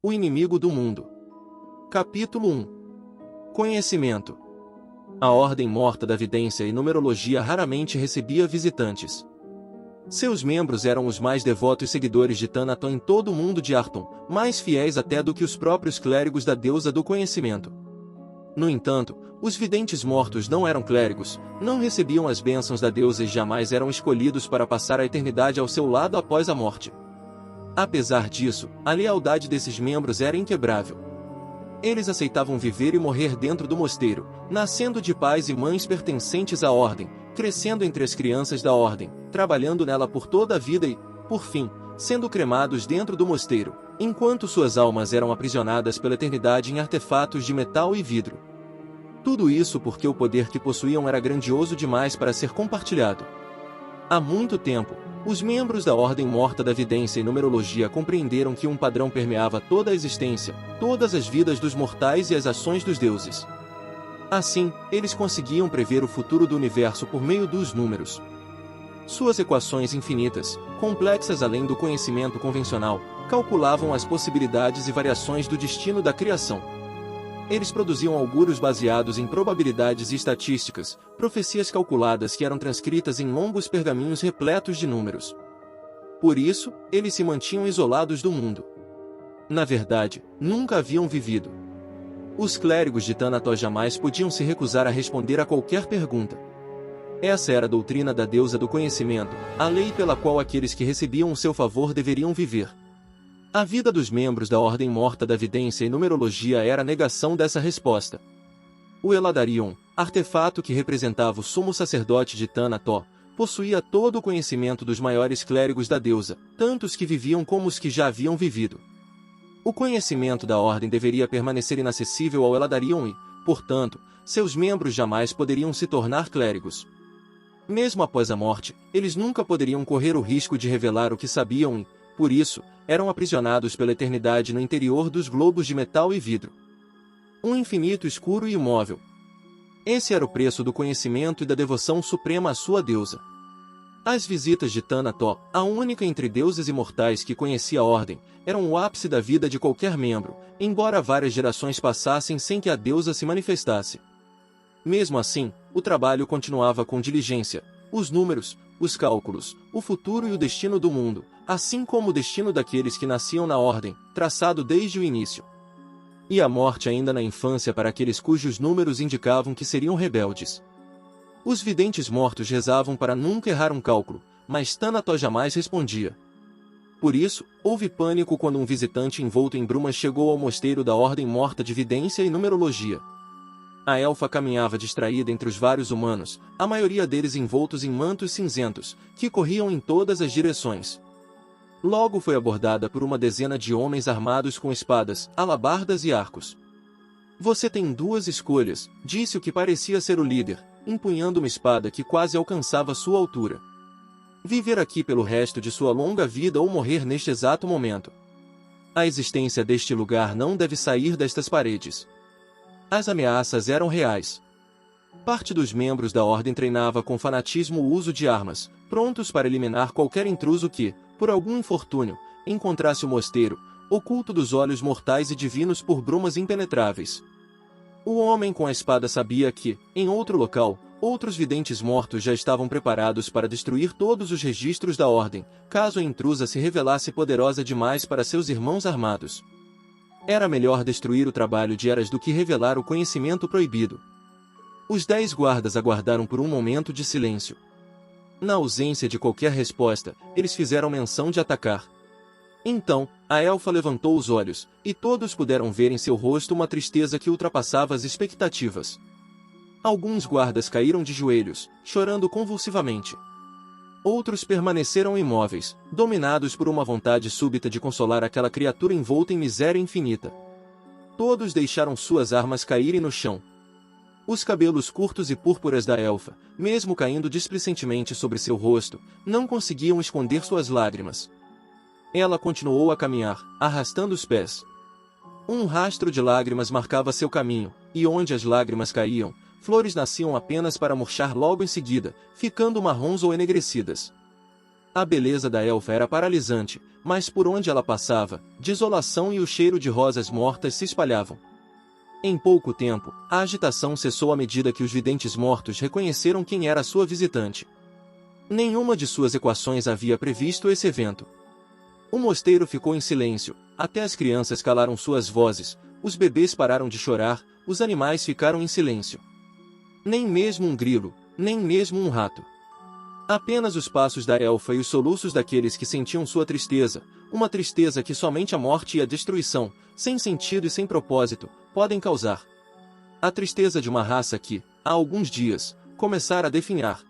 O inimigo do mundo. Capítulo 1. Conhecimento. A Ordem Morta da Vidência e Numerologia raramente recebia visitantes. Seus membros eram os mais devotos seguidores de Thanatos em todo o mundo de Arton, mais fiéis até do que os próprios clérigos da deusa do conhecimento. No entanto, os videntes mortos não eram clérigos, não recebiam as bênçãos da deusa e jamais eram escolhidos para passar a eternidade ao seu lado após a morte. Apesar disso, a lealdade desses membros era inquebrável. Eles aceitavam viver e morrer dentro do mosteiro, nascendo de pais e mães pertencentes à ordem, crescendo entre as crianças da ordem, trabalhando nela por toda a vida e, por fim, sendo cremados dentro do mosteiro, enquanto suas almas eram aprisionadas pela eternidade em artefatos de metal e vidro. Tudo isso porque o poder que possuíam era grandioso demais para ser compartilhado. Há muito tempo, os membros da Ordem Morta da Vidência e Numerologia compreenderam que um padrão permeava toda a existência, todas as vidas dos mortais e as ações dos deuses. Assim, eles conseguiam prever o futuro do universo por meio dos números. Suas equações infinitas, complexas além do conhecimento convencional, calculavam as possibilidades e variações do destino da criação. Eles produziam augúrios baseados em probabilidades e estatísticas, profecias calculadas que eram transcritas em longos pergaminhos repletos de números. Por isso, eles se mantinham isolados do mundo. Na verdade, nunca haviam vivido. Os clérigos de Thanatos jamais podiam se recusar a responder a qualquer pergunta. Essa era a doutrina da deusa do conhecimento, a lei pela qual aqueles que recebiam o seu favor deveriam viver. A vida dos membros da Ordem Morta da Vidência e Numerologia era a negação dessa resposta. O Eladarion, artefato que representava o sumo sacerdote de Thanatos, possuía todo o conhecimento dos maiores clérigos da deusa, tanto os que viviam como os que já haviam vivido. O conhecimento da Ordem deveria permanecer inacessível ao Eladarion e, portanto, seus membros jamais poderiam se tornar clérigos. Mesmo após a morte, eles nunca poderiam correr o risco de revelar o que sabiam e, por isso, eram aprisionados pela eternidade no interior dos globos de metal e vidro. Um infinito escuro e imóvel. Esse era o preço do conhecimento e da devoção suprema à sua deusa. As visitas de Thanatos, a única entre deuses imortais que conhecia a ordem, eram o ápice da vida de qualquer membro, embora várias gerações passassem sem que a deusa se manifestasse. Mesmo assim, o trabalho continuava com diligência. Os números, os cálculos, o futuro e o destino do mundo, assim como o destino daqueles que nasciam na ordem, traçado desde o início. E a morte ainda na infância para aqueles cujos números indicavam que seriam rebeldes. Os videntes mortos rezavam para nunca errar um cálculo, mas Thanatos jamais respondia. Por isso, houve pânico quando um visitante envolto em brumas chegou ao mosteiro da Ordem Morta de Vidência e Numerologia. A elfa caminhava distraída entre os vários humanos, a maioria deles envoltos em mantos cinzentos, que corriam em todas as direções. Logo foi abordada por uma dezena de homens armados com espadas, alabardas e arcos. Você tem duas escolhas, disse o que parecia ser o líder, empunhando uma espada que quase alcançava sua altura. Viver aqui pelo resto de sua longa vida ou morrer neste exato momento. A existência deste lugar não deve sair destas paredes. As ameaças eram reais. Parte dos membros da ordem treinava com fanatismo o uso de armas, prontos para eliminar qualquer intruso que, por algum infortúnio, encontrasse o mosteiro, oculto dos olhos mortais e divinos por brumas impenetráveis. O homem com a espada sabia que, em outro local, outros videntes mortos já estavam preparados para destruir todos os registros da ordem, caso a intrusa se revelasse poderosa demais para seus irmãos armados. Era melhor destruir o trabalho de eras do que revelar o conhecimento proibido. Os 10 guardas aguardaram por um momento de silêncio. Na ausência de qualquer resposta, eles fizeram menção de atacar. Então, a elfa levantou os olhos, e todos puderam ver em seu rosto uma tristeza que ultrapassava as expectativas. Alguns guardas caíram de joelhos, chorando convulsivamente. Outros permaneceram imóveis, dominados por uma vontade súbita de consolar aquela criatura envolta em miséria infinita. Todos deixaram suas armas caírem no chão. Os cabelos curtos e púrpuras da elfa, mesmo caindo displicentemente sobre seu rosto, não conseguiam esconder suas lágrimas. Ela continuou a caminhar, arrastando os pés. Um rastro de lágrimas marcava seu caminho, e onde as lágrimas caíam, flores nasciam apenas para murchar logo em seguida, ficando marrons ou enegrecidas. A beleza da elfa era paralisante, mas por onde ela passava, desolação e o cheiro de rosas mortas se espalhavam. Em pouco tempo, a agitação cessou à medida que os videntes mortos reconheceram quem era sua visitante. Nenhuma de suas equações havia previsto esse evento. O mosteiro ficou em silêncio, até as crianças calaram suas vozes, os bebês pararam de chorar, os animais ficaram em silêncio. Nem mesmo um grilo, nem mesmo um rato. Apenas os passos da elfa e os soluços daqueles que sentiam sua tristeza, uma tristeza que somente a morte e a destruição, sem sentido e sem propósito, podem causar. A tristeza de uma raça que, há alguns dias, começara a definhar.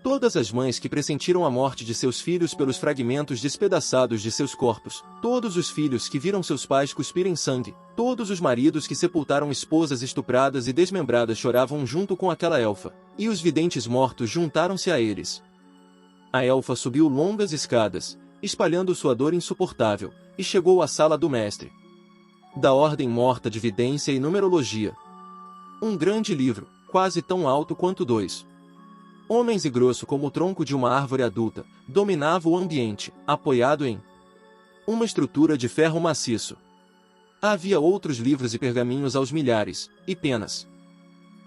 Todas as mães que pressentiram a morte de seus filhos pelos fragmentos despedaçados de seus corpos, todos os filhos que viram seus pais cuspirem sangue, todos os maridos que sepultaram esposas estupradas e desmembradas choravam junto com aquela elfa, e os videntes mortos juntaram-se a eles. A elfa subiu longas escadas, espalhando sua dor insuportável, e chegou à sala do mestre da Ordem Morta de Vidência e Numerologia. Um grande livro, quase tão alto quanto 2 homens e grosso como o tronco de uma árvore adulta, dominava o ambiente, apoiado em uma estrutura de ferro maciço. Havia outros livros e pergaminhos aos milhares, e penas,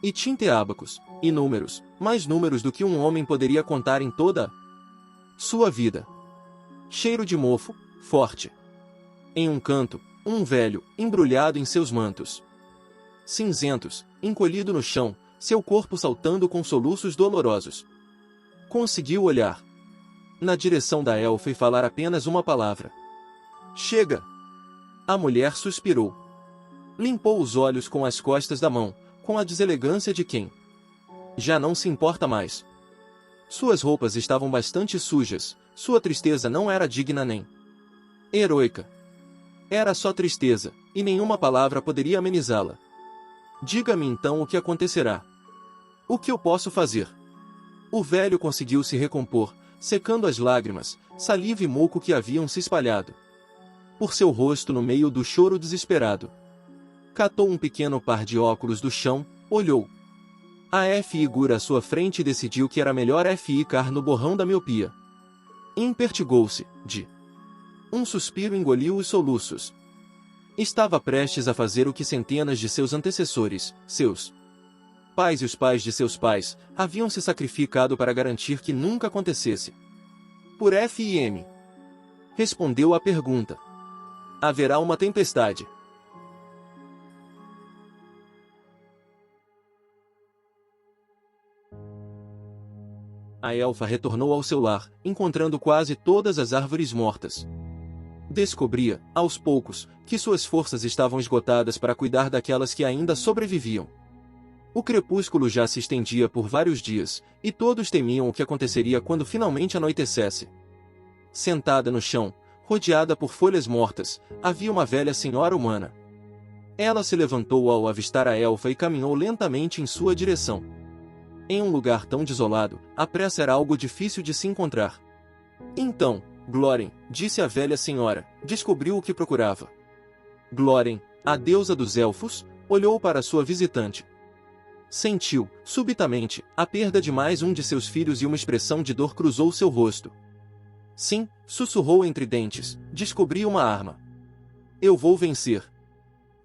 e tinta e ábacos, e números, mais números do que um homem poderia contar em toda sua vida. Cheiro de mofo, forte. Em um canto, um velho, embrulhado em seus mantos cinzentos, encolhido no chão, seu corpo saltando com soluços dolorosos. Conseguiu olhar na direção da elfa e falar apenas uma palavra. Chega! A mulher suspirou. Limpou os olhos com as costas da mão, com a deselegância de quem já não se importa mais. Suas roupas estavam bastante sujas, sua tristeza não era digna nem heroica. Era só tristeza, e nenhuma palavra poderia amenizá-la. Diga-me então o que acontecerá. O que eu posso fazer? O velho conseguiu se recompor, secando as lágrimas, saliva e muco que haviam se espalhado por seu rosto no meio do choro desesperado. Catou um pequeno par de óculos do chão, olhou a figura à sua frente e decidiu que era melhor ficar no borrão da miopia. Impertigou-se, de um suspiro engoliu os soluços. Estava prestes a fazer o que centenas de seus antecessores, seus pais e os pais de seus pais, haviam se sacrificado para garantir que nunca acontecesse. Por F.I.M. Respondeu à pergunta. Haverá uma tempestade. A elfa retornou ao seu lar, encontrando quase todas as árvores mortas. Descobria, aos poucos, que suas forças estavam esgotadas para cuidar daquelas que ainda sobreviviam. O crepúsculo já se estendia por vários dias, e todos temiam o que aconteceria quando finalmente anoitecesse. Sentada no chão, rodeada por folhas mortas, havia uma velha senhora humana. Ela se levantou ao avistar a elfa e caminhou lentamente em sua direção. Em um lugar tão desolado, a pressa era algo difícil de se encontrar. Então, Glórien, disse a velha senhora, descobriu o que procurava. Glórien, a deusa dos elfos, olhou para sua visitante. Sentiu, subitamente, a perda de mais um de seus filhos e uma expressão de dor cruzou seu rosto. Sim, sussurrou entre dentes, descobri uma arma. Eu vou vencer.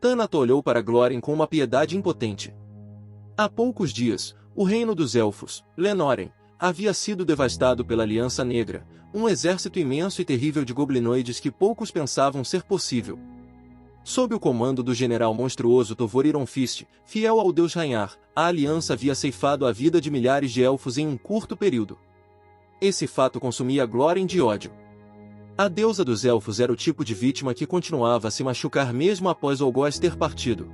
Thanatos olhou para Glórien com uma piedade impotente. Há poucos dias, o reino dos elfos, Lenoren, havia sido devastado pela Aliança Negra, um exército imenso e terrível de goblinoides que poucos pensavam ser possível. Sob o comando do general monstruoso Tovor Ironfist, fiel ao deus Rainar, a aliança havia ceifado a vida de milhares de elfos em um curto período. Esse fato consumia Glórien de ódio. A deusa dos elfos era o tipo de vítima que continuava a se machucar mesmo após Olgoth ter partido.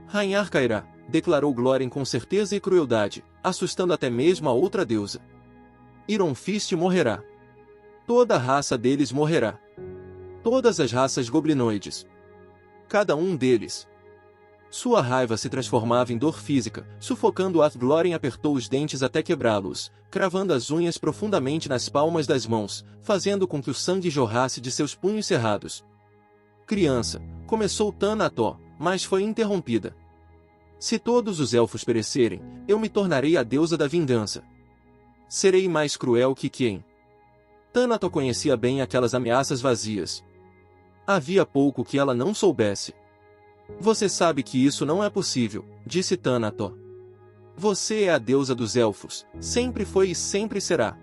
Rainar cairá, declarou Glórien com certeza e crueldade, assustando até mesmo a outra deusa. Ironfist morrerá. Toda a raça deles morrerá. Todas as raças goblinoides. Cada um deles. Sua raiva se transformava em dor física, sufocando-a. Glórien apertou os dentes até quebrá-los, cravando as unhas profundamente nas palmas das mãos, fazendo com que o sangue jorrasse de seus punhos cerrados. Criança, começou Thanatos, mas foi interrompida. Se todos os elfos perecerem, eu me tornarei a deusa da vingança. Serei mais cruel que quem Thanatos conhecia bem aquelas ameaças vazias. Havia pouco que ela não soubesse. Você sabe que isso não é possível, disse Thanatos. Você é a deusa dos elfos, sempre foi e sempre será.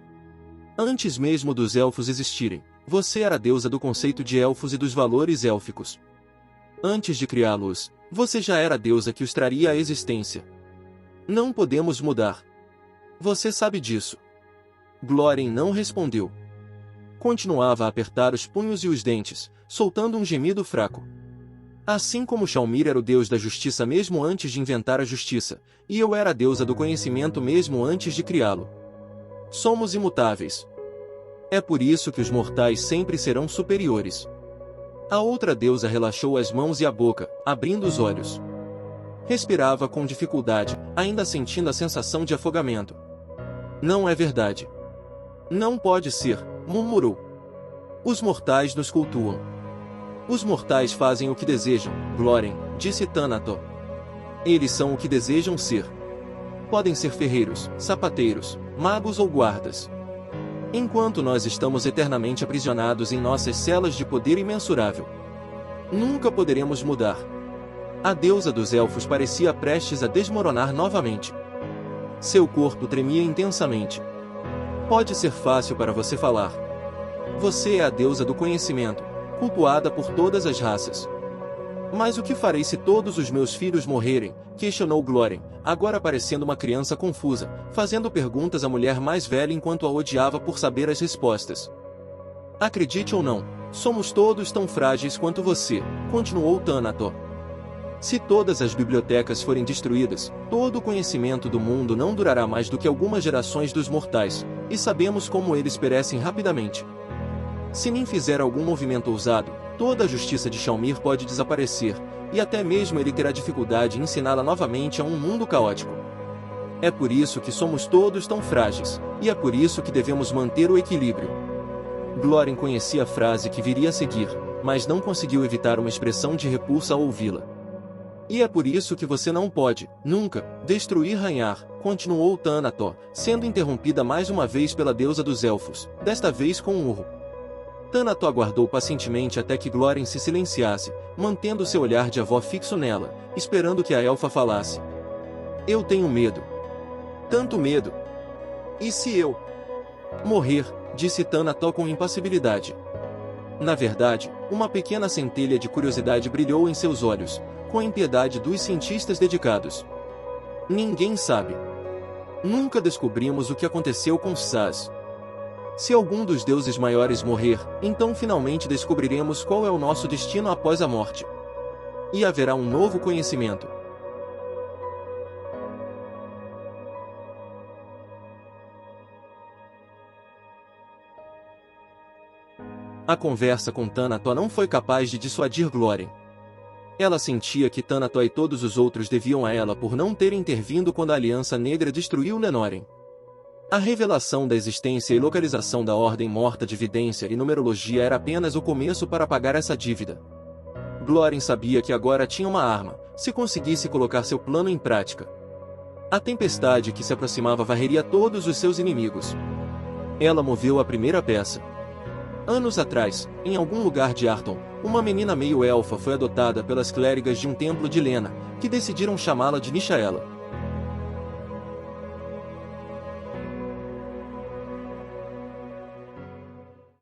Antes mesmo dos elfos existirem, você era a deusa do conceito de elfos e dos valores élficos. Antes de criá-los, você já era a deusa que os traria à existência. Não podemos mudar. Você sabe disso. Glórien não respondeu. Continuava a apertar os punhos e os dentes, soltando um gemido fraco. Assim como Shalmir era o deus da justiça mesmo antes de inventar a justiça, e eu era a deusa do conhecimento mesmo antes de criá-lo. Somos imutáveis. É por isso que os mortais sempre serão superiores. A outra deusa relaxou as mãos e a boca, abrindo os olhos. Respirava com dificuldade, ainda sentindo a sensação de afogamento. Não é verdade. Não pode ser, murmurou. Os mortais nos cultuam. Os mortais fazem o que desejam, Glórien, disse Thanatos. Eles são o que desejam ser. Podem ser ferreiros, sapateiros, magos ou guardas. Enquanto nós estamos eternamente aprisionados em nossas celas de poder imensurável. Nunca poderemos mudar. A deusa dos elfos parecia prestes a desmoronar novamente. Seu corpo tremia intensamente. Pode ser fácil para você falar. Você é a deusa do conhecimento, cultuada por todas as raças. Mas o que farei se todos os meus filhos morrerem? Questionou Glórien, agora parecendo uma criança confusa, fazendo perguntas à mulher mais velha enquanto a odiava por saber as respostas. Acredite ou não, somos todos tão frágeis quanto você, continuou Thanatos. Se todas as bibliotecas forem destruídas, todo o conhecimento do mundo não durará mais do que algumas gerações dos mortais, e sabemos como eles perecem rapidamente. Se Nin fizer algum movimento ousado, toda a justiça de Shalmir pode desaparecer, e até mesmo ele terá dificuldade em ensiná-la novamente a um mundo caótico. É por isso que somos todos tão frágeis, e é por isso que devemos manter o equilíbrio. Glórien conhecia a frase que viria a seguir, mas não conseguiu evitar uma expressão de repulsa ao ouvi-la. E é por isso que você não pode, nunca, destruir Ranhar, continuou Thanatos, sendo interrompida mais uma vez pela deusa dos elfos, desta vez com um urro. Thanatos aguardou pacientemente até que Glórien se silenciasse, mantendo seu olhar de avó fixo nela, esperando que a elfa falasse. Eu tenho medo. Tanto medo. E se eu morrer? Disse Thanatos com impassibilidade. Na verdade, uma pequena centelha de curiosidade brilhou em seus olhos, com a impiedade dos cientistas dedicados. Ninguém sabe. Nunca descobrimos o que aconteceu com Saz. Se algum dos deuses maiores morrer, então finalmente descobriremos qual é o nosso destino após a morte. E haverá um novo conhecimento. A conversa com Thanatos não foi capaz de dissuadir Glórien. Ela sentia que Thanatos e todos os outros deviam a ela por não terem intervindo quando a Aliança Negra destruiu Lenórien. A revelação da existência e localização da Ordem Morta de Vidência e Numerologia era apenas o começo para pagar essa dívida. Glórien sabia que agora tinha uma arma, se conseguisse colocar seu plano em prática. A tempestade que se aproximava varreria todos os seus inimigos. Ela moveu a primeira peça. Anos atrás, em algum lugar de Arton, uma menina meio-elfa foi adotada pelas clérigas de um templo de Lena, que decidiram chamá-la de Nishaela.